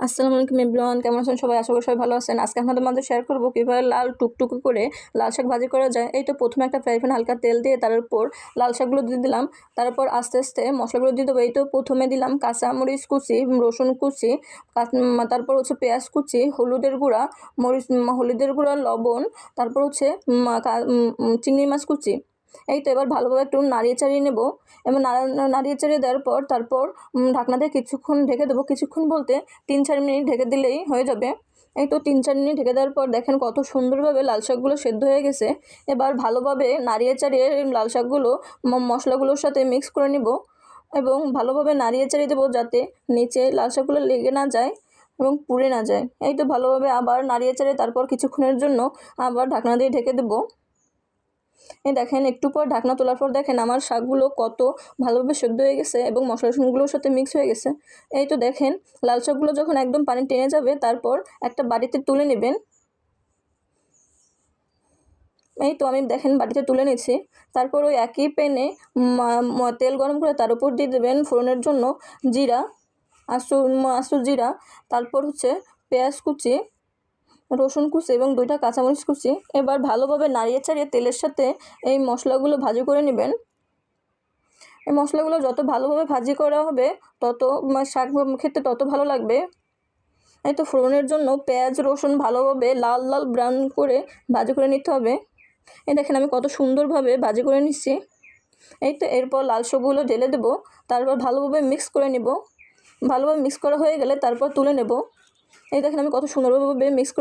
আসসালামু আলাইকুম এভরিওয়ান, কেমন আছেন সবাই? আশা করি সবাই ভালো আছেন। আজকে আপনাদের মাঝে শেয়ার করব কীভাবে লাল টুকটুকে করে লাল শাক ভাজি করা যায়। এই তো প্রথমে একটা ফ্রাই প্যানে হালকা তেল দিয়ে তার উপর লাল শাকগুলো দিয়ে দিলাম। তারপর আস্তে আস্তে মশলাগুলো দিয়ে দেবো। এই তো প্রথমে দিলাম কাঁচামরিচ কুচি, রসুন কুচি, তারপর হচ্ছে পেঁয়াজ কুচি, হলুদের গুঁড়া, হলুদের গুঁড়া, লবণ, তারপর হচ্ছে চিংড়ি মাছ কুচি। এই তো এবার ভালোভাবে একটু নাড়িয়ে চাড়িয়ে নেব এবং নাড়িয়ে চাড়িয়ে দেওয়ার পর তারপর ঢাকনা দিয়ে কিছুক্ষণ ঢেকে দেবো। কিছুক্ষণ বলতে ৩-৪ মিনিট ঢেকে দিলেই হয়ে যাবে। এই তো ৩-৪ মিনিট ঢেকে দেওয়ার পর দেখেন কত সুন্দরভাবে লাল শাকগুলো সেদ্ধ হয়ে গেছে। এবার ভালোভাবে নাড়িয়ে চাড়িয়ে লাল শাকগুলো মশলাগুলোর সাথে মিক্স করে নিব এবং ভালোভাবে নাড়িয়ে চাড়িয়ে দেবো যাতে নিচে লাল শাকগুলো লেগে না যায় এবং পুড়ে না যায়। এই তো ভালোভাবে আবার নাড়িয়ে চাড়িয়ে তারপর কিছুক্ষণের জন্য আবার ঢাকনা দিয়ে ঢেকে দেবো। এই দেখেন একটু পর ঢাকনা তোলার পর দেখেন আমার শাকগুলো কত ভালোভাবে সেদ্ধ হয়ে গেছে এবং মশলাগুলোর সাথে মিক্স হয়ে গেছে। এই তো দেখেন লাল শাকগুলো যখন একদম পানি টেনে যাবে তারপর একটা বাটিতে তুলে নেবেন। এই তো আমি দেখেন বাটিতে তুলে নিচ্ছি। তারপর ওই একই প্যানে তেল গরম করে তার উপর দিয়ে দেবেন ফোড়নের জন্য জিরা, আস্ত জিরা, তারপর হচ্ছে পেঁয়াজ কুচি, রসুন কুচি এবং 2টা কাঁচামরিচ কুচি। এবার ভালোভাবে নাড়িয়ে চাড়িয়ে তেলের সাথে এই মশলাগুলো ভাজি করে নেবেন। এই মশলাগুলো যত ভালোভাবে ভাজি করা হবে তত শাক খেতে তত ভালো লাগবে। এই তো ফোড়নের জন্য পেঁয়াজ রসুন ভালোভাবে লাল লাল ব্রাউন করে ভাজি করে নিতে হবে। এই দেখেন আমি কত সুন্দরভাবে ভাজি করে নিচ্ছি। এই তো এরপর লাল শাকগুলো ঢেলে দেবো, তারপর ভালোভাবে মিক্স করে নেব। ভালোভাবে মিক্স করা হয়ে গেলে তারপর তুলে নেব। এই দেখেন আমি কত সুন্দরভাবে মিক্স করে